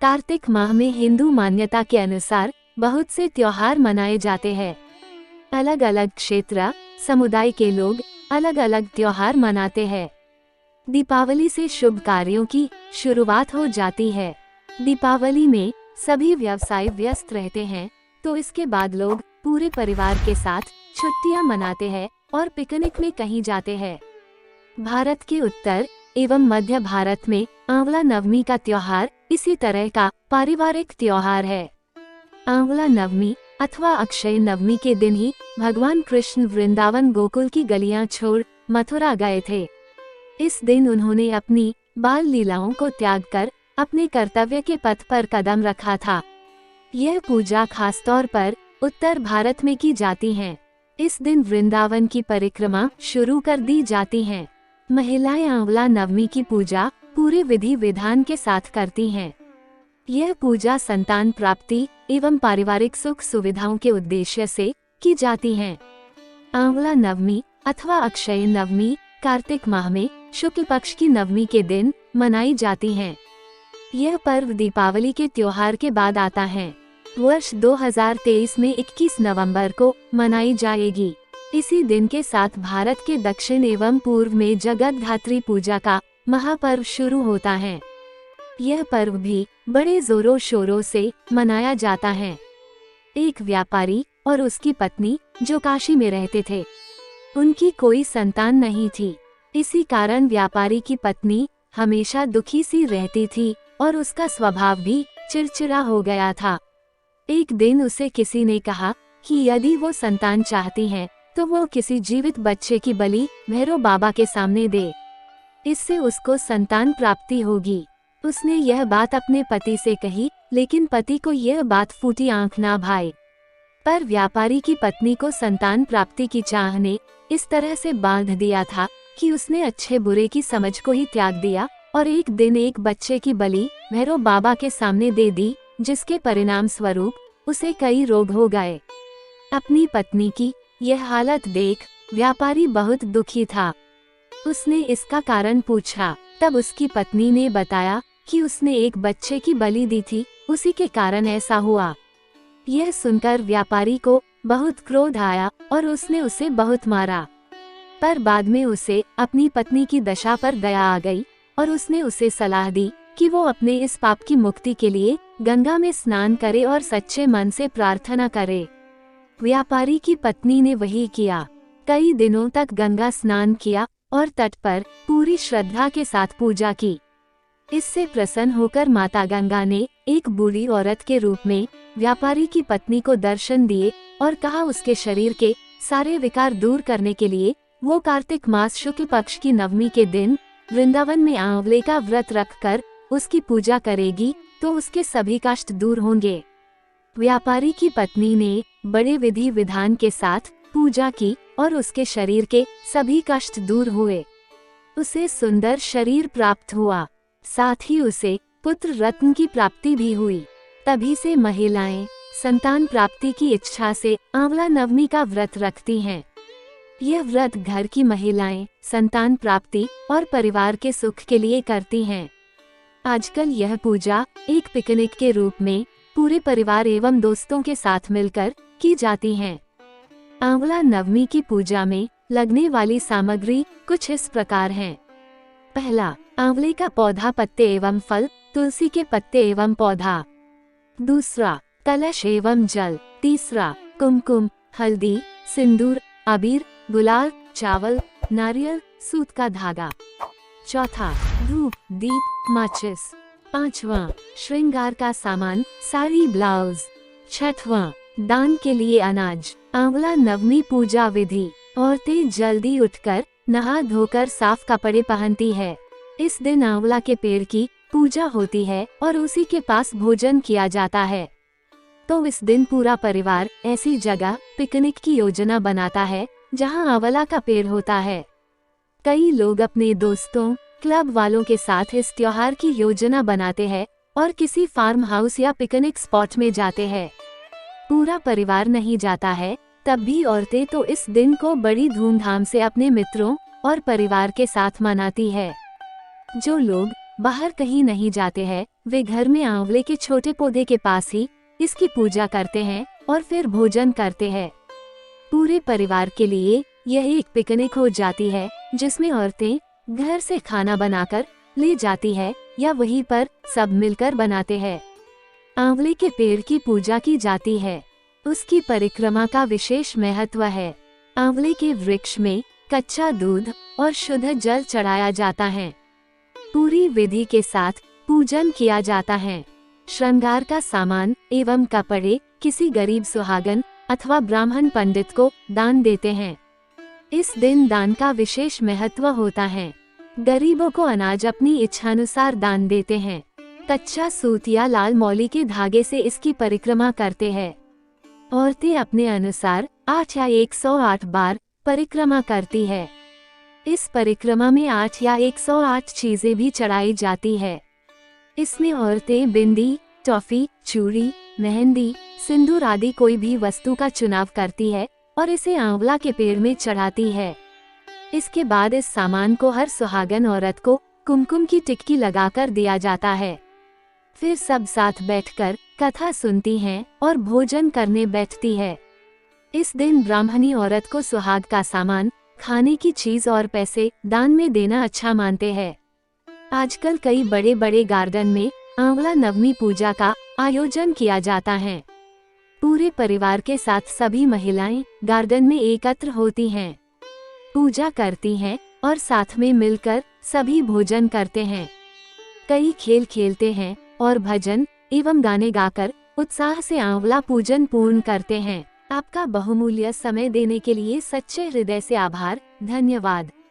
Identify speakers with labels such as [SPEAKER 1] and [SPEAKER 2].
[SPEAKER 1] कार्तिक माह में हिंदू मान्यता के अनुसार बहुत से त्योहार मनाए जाते हैं। अलग अलग क्षेत्र, समुदाय के लोग अलग अलग त्योहार मनाते हैं। दीपावली से शुभ कार्यों की शुरुआत हो जाती है। दीपावली में सभी व्यवसाय व्यस्त रहते हैं, तो इसके बाद लोग पूरे परिवार के साथ छुट्टियां मनाते हैं और पिकनिक में कहीं जाते हैं। भारत के उत्तर एवं मध्य भारत में आंवला नवमी का त्योहार इसी तरह का पारिवारिक त्योहार है। आंवला नवमी अथवा अक्षय नवमी के दिन ही भगवान कृष्ण वृंदावन गोकुल की गलियां छोड़ मथुरा गए थे। इस दिन उन्होंने अपनी बाल लीलाओं को त्याग कर अपने कर्तव्य के पथ पर कदम रखा था। यह पूजा खासतौर पर उत्तर भारत में की जाती है। इस दिन वृंदावन की परिक्रमा शुरू कर दी जाती है। महिलाएं आंवला नवमी की पूजा पूरे विधि विधान के साथ करती हैं। यह पूजा संतान प्राप्ति एवं पारिवारिक सुख सुविधाओं के उद्देश्य से की जाती है। आंवला नवमी अथवा अक्षय नवमी कार्तिक माह में शुक्ल पक्ष की नवमी के दिन मनाई जाती है। यह पर्व दीपावली के त्योहार के बाद आता है। वर्ष 2023 में 21 नवंबर को मनाई जाएगी। इसी दिन के साथ भारत के दक्षिण एवं पूर्व में जगत धात्री पूजा का महापर्व शुरू होता है। यह पर्व भी बड़े जोरों शोरों से मनाया जाता है। एक व्यापारी और उसकी पत्नी जो काशी में रहते थे, उनकी कोई संतान नहीं थी। इसी कारण व्यापारी की पत्नी हमेशा दुखी सी रहती थी और उसका स्वभाव भी चिड़चिड़ा हो गया था। एक दिन उसे किसी ने कहा कि यदि वो संतान चाहती है तो वो किसी जीवित बच्चे की बलि भैरव बाबा के सामने दे, इससे उसको संतान प्राप्ति होगी। उसने यह बात अपने पति से कही, लेकिन पति को यह बात फूटी आंख ना भाई। पर व्यापारी की पत्नी को संतान प्राप्ति की चाह ने इस तरह से बांध दिया था कि उसने अच्छे बुरे की समझ को ही त्याग दिया और एक दिन एक बच्चे की बलि भैरव बाबा के सामने दे दी, जिसके परिणाम स्वरूप उसे कई रोग हो गए। अपनी पत्नी की यह हालत देख व्यापारी बहुत दुखी था। उसने इसका कारण पूछा, तब उसकी पत्नी ने बताया कि उसने एक बच्चे की बलि दी थी, उसी के कारण ऐसा हुआ। यह सुनकर व्यापारी को बहुत क्रोध आया और उसने उसे बहुत मारा। पर बाद में उसे अपनी पत्नी की दशा पर दया आ गई और उसने उसे सलाह दी कि वो अपने इस पाप की मुक्ति के लिए गंगा में स्नान करे और सच्चे मन से प्रार्थना करे। व्यापारी की पत्नी ने वही किया। कई दिनों तक गंगा स्नान किया और तट पर पूरी श्रद्धा के साथ पूजा की। इससे प्रसन्न होकर माता गंगा ने एक बूढ़ी औरत के रूप में व्यापारी की पत्नी को दर्शन दिए और कहा उसके शरीर के सारे विकार दूर करने के लिए वो कार्तिक मास शुक्ल पक्ष की नवमी के दिन वृंदावन में आंवले का व्रत रखकर उसकी पूजा करेगी तो उसके सभी कष्ट दूर होंगे। व्यापारी की पत्नी ने बड़े विधि विधान के साथ पूजा की और उसके शरीर के सभी कष्ट दूर हुए। उसे सुंदर शरीर प्राप्त हुआ, साथ ही उसे पुत्र रत्न की प्राप्ति भी हुई। तभी से महिलाएं संतान प्राप्ति की इच्छा से आंवला नवमी का व्रत रखती हैं। यह व्रत घर की महिलाएं संतान प्राप्ति और परिवार के सुख के लिए करती हैं। आजकल यह पूजा एक पिकनिक के रूप में पूरे परिवार एवं दोस्तों के साथ मिलकर की जाती हैं। आंवला नवमी की पूजा में लगने वाली सामग्री कुछ इस प्रकार हैं। पहला, आंवले का पौधा, पत्ते एवं फल, तुलसी के पत्ते एवं पौधा। दूसरा, कलश एवं जल। तीसरा, कुमकुम, हल्दी, सिंदूर, अबीर, गुलाल, चावल, नारियल, सूत का धागा। चौथा, धूप, दीप, माचिस। पांचवा, श्रृंगार का सामान, साड़ी, ब्लाउज। छठवां, दान के लिए अनाज। आंवला नवमी पूजा विधि। औरतें जल्दी उठकर नहा धोकर साफ कपड़े पहनती है। इस दिन आंवला के पेड़ की पूजा होती है और उसी के पास भोजन किया जाता है। तो इस दिन पूरा परिवार ऐसी जगह पिकनिक की योजना बनाता है जहां आंवला का पेड़ होता है। कई लोग अपने दोस्तों, क्लब वालों के साथ इस त्योहार की योजना बनाते हैं और किसी फार्म हाउस या पिकनिक स्पॉट में जाते हैं। पूरा परिवार नहीं जाता है, तब भी औरतें तो इस दिन को बड़ी धूमधाम से अपने मित्रों और परिवार के साथ मनाती है। जो लोग बाहर कहीं नहीं जाते हैं, वे घर में आंवले के छोटे पौधे के पास ही इसकी पूजा करते हैं और फिर भोजन करते हैं। पूरे परिवार के लिए यह एक पिकनिक हो जाती है, जिसमें औरतें घर से खाना बनाकर ले जाती है या वहीं पर सब मिलकर बनाते हैं। आंवले के पेड़ की पूजा की जाती है। उसकी परिक्रमा का विशेष महत्व है। आंवले के वृक्ष में कच्चा दूध और शुद्ध जल चढ़ाया जाता है। पूरी विधि के साथ पूजन किया जाता है। श्रृंगार का सामान एवं कपड़े किसी गरीब सुहागन अथवा ब्राह्मण पंडित को दान देते हैं। इस दिन दान का विशेष महत्व होता है। गरीबों को अनाज अपनी इच्छानुसार दान देते हैं। कच्चा सूत या लाल मौली के धागे से इसकी परिक्रमा करते हैं। औरतें अपने अनुसार 8 या 108 बार परिक्रमा करती है। इस परिक्रमा में 8 या 108 चीजें भी चढ़ाई जाती है। इसमें औरतें बिंदी, टॉफी, चूड़ी, मेहंदी, सिंदूर आदि कोई भी वस्तु का चुनाव करती है और इसे आंवला के पेड़ में चढ़ाती है। इसके बाद इस सामान को हर सुहागन औरत को कुमकुम की टिक्की लगाकर दिया जाता है। फिर सब साथ बैठकर कथा सुनती हैं और भोजन करने बैठती है। इस दिन ब्राह्मणी औरत को सुहाग का सामान, खाने की चीज और पैसे दान में देना अच्छा मानते हैं। आजकल कई बड़े बड़े गार्डन में आंवला नवमी पूजा का आयोजन किया जाता है। पूरे परिवार के साथ सभी महिलाएं गार्डन में एकत्र होती हैं, पूजा करती हैं और साथ में मिलकर सभी भोजन करते हैं। कई खेल खेलते हैं और भजन एवं गाने गाकर उत्साह से आंवला पूजन पूर्ण करते हैं। आपका बहुमूल्य समय देने के लिए सच्चे हृदय से आभार। धन्यवाद।